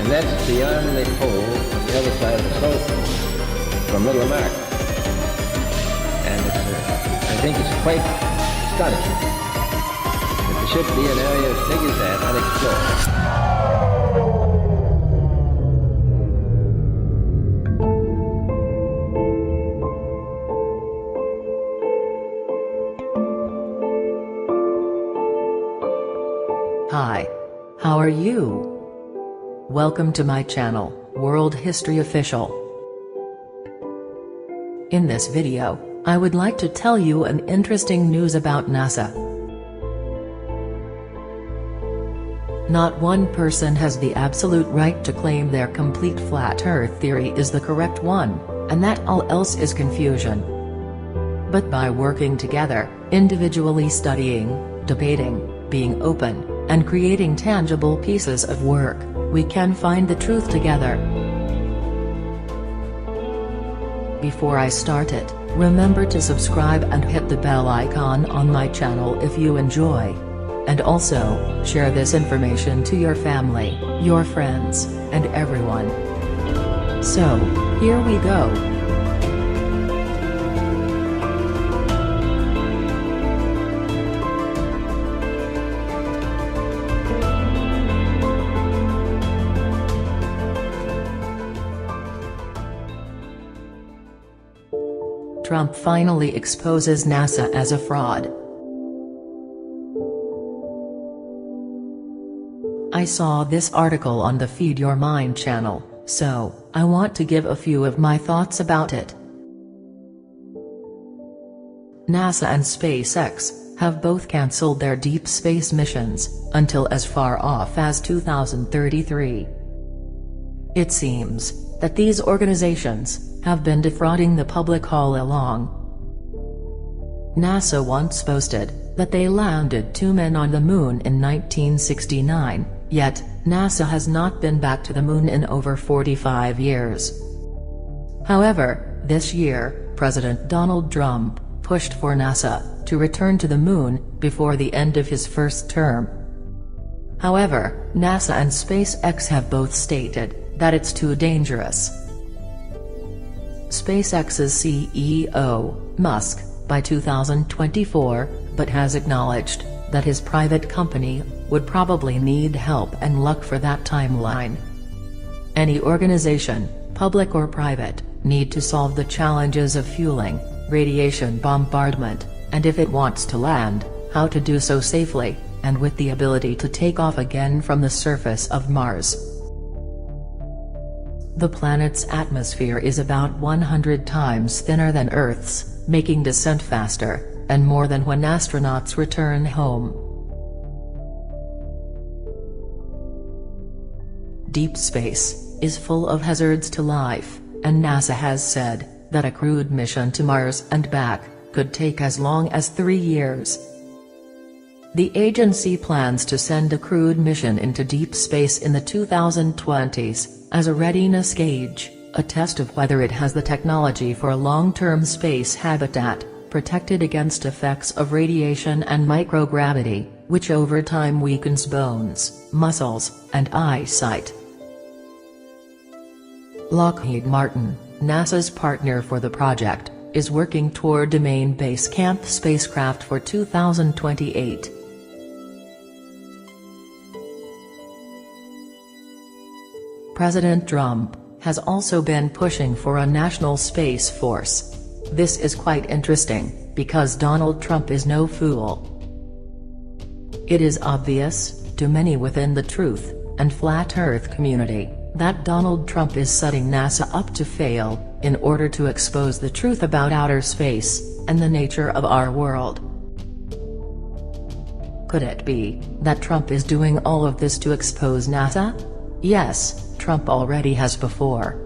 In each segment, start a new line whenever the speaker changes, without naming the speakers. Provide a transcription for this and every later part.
that's beyond the pole on the other side of the South Pole, from Little Mark. And I think it's quite astonishing that there should be an area as big as that unexplored.
Hi. How are you? Welcome to my channel, World History Official. In this video, I would like to tell you an interesting news about NASA. Not one person has the absolute right to claim their complete flat Earth theory is the correct one, and that all else is confusion. But by working together, individually studying, debating, being open, and creating tangible pieces of work, we can find the truth together. Before I start it, remember to subscribe and hit the bell icon on my channel if you enjoy. And also, share this information to your family, your friends, and everyone. So, here we go. Trump finally exposes NASA as a fraud. I saw this article on the Feed Your Mind channel, so I want to give a few of my thoughts about it. NASA and SpaceX have both cancelled their deep space missions until as far off as 2033. It seems that these organizations have been defrauding the public all along. NASA once boasted that they landed 2 men on the moon in 1969, yet NASA has not been back to the moon in over 45 years. However, this year, President Donald Trump pushed for NASA to return to the moon before the end of his first term. However, NASA and SpaceX have both stated that it's too dangerous. SpaceX's CEO, Musk, by 2024, but has acknowledged that his private company would probably need help and luck for that timeline. Any organization, public or private, need to solve the challenges of fueling, radiation bombardment, and if it wants to land, how to do so safely, and with the ability to take off again from the surface of Mars. The planet's atmosphere is about 100 times thinner than Earth's, making descent faster, and more than when astronauts return home. Deep space is full of hazards to life, and NASA has said that a crewed mission to Mars and back could take as long as 3 years. The agency plans to send a crewed mission into deep space in the 2020s, as a readiness gauge, a test of whether it has the technology for a long-term space habitat, protected against effects of radiation and microgravity, which over time weakens bones, muscles, and eyesight. Lockheed Martin, NASA's partner for the project, is working toward a main base camp spacecraft for 2028. President Trump has also been pushing for a national space force. This is quite interesting, because Donald Trump is no fool. It is obvious, to many within the truth and flat Earth community, that Donald Trump is setting NASA up to fail, in order to expose the truth about outer space, and the nature of our world. Could it be that Trump is doing all of this to expose NASA? Yes, Trump already has before.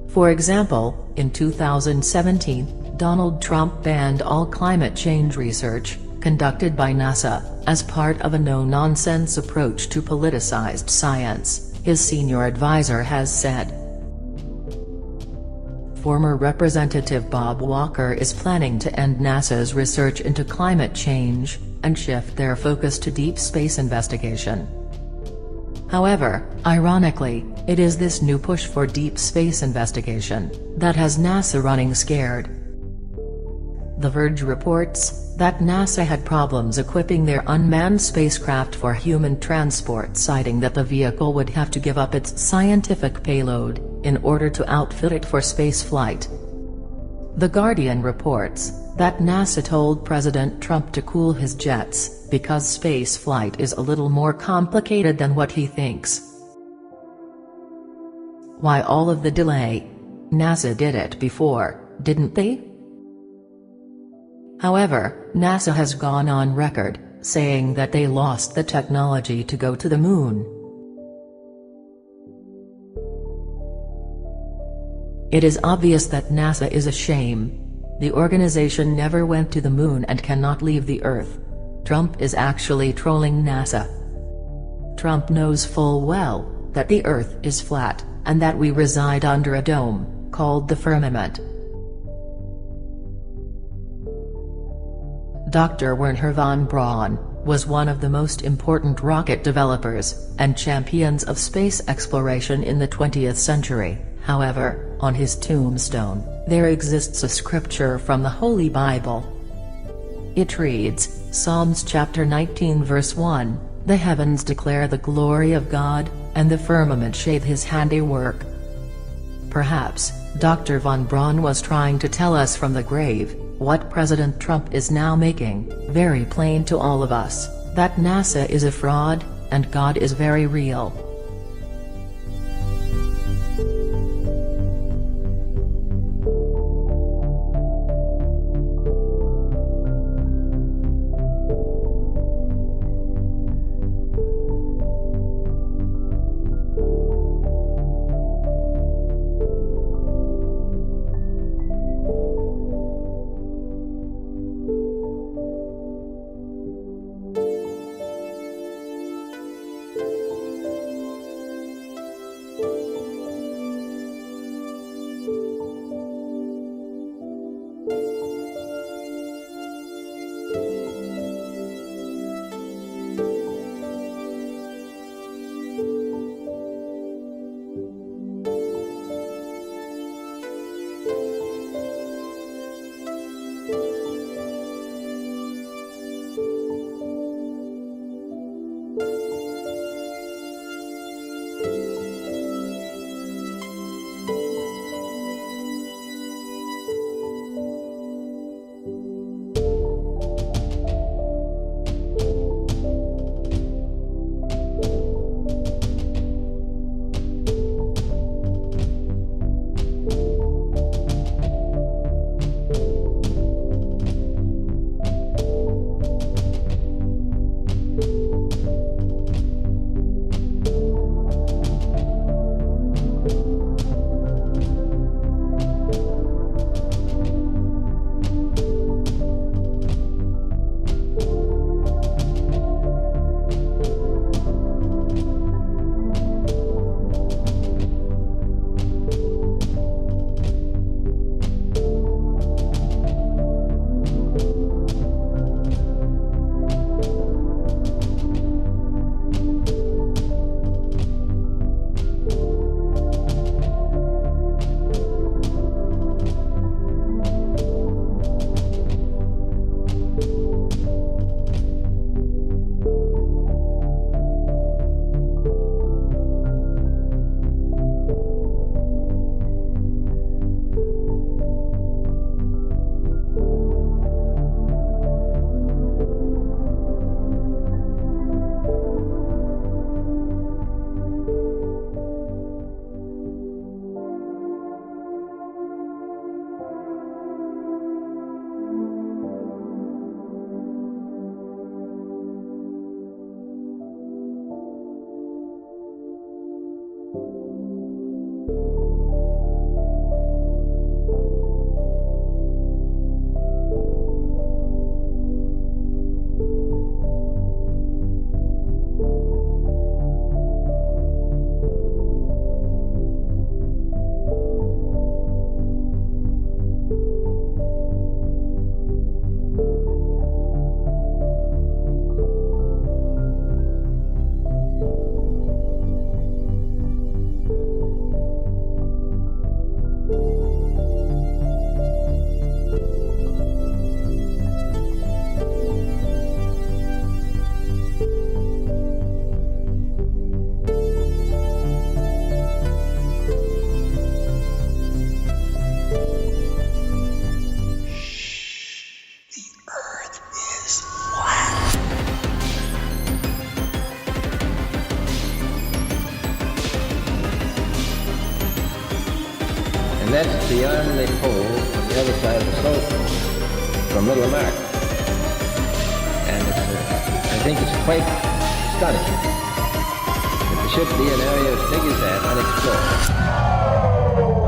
For example, in 2017, Donald Trump banned all climate change research conducted by NASA, as part of a no-nonsense approach to politicized science, his senior advisor has said. Former Representative Bob Walker is planning to end NASA's research into climate change, and shift their focus to deep space investigation. However, ironically, it is this new push for deep space investigation that has NASA running scared. The Verge reports that NASA had problems equipping their unmanned spacecraft for human transport, citing that the vehicle would have to give up its scientific payload in order to outfit it for spaceflight. The Guardian reports that NASA told President Trump to cool his jets, because spaceflight is a little more complicated than what he thinks. Why all of the delay? NASA did it before, didn't they? However, NASA has gone on record, saying that they lost the technology to go to the moon. It is obvious that NASA is a shame. The organization never went to the moon and cannot leave the Earth. Trump is actually trolling NASA. Trump knows full well that the Earth is flat, and that we reside under a dome, called the firmament. Dr. Wernher von Braun was one of the most important rocket developers and champions of space exploration in the 20th century. However, on his tombstone, there exists a scripture from the Holy Bible. It reads, Psalms chapter 19 verse 1, "The heavens declare the glory of God, and the firmament shade his handiwork." Perhaps, Dr. von Braun was trying to tell us from the grave, what President Trump is now making very plain to all of us, that NASA is a fraud, and God is very real.
And that's beyond the pole on the other side of the slope from Little Mark. And I think it's quite stunning that there should be an area as big as that unexplored.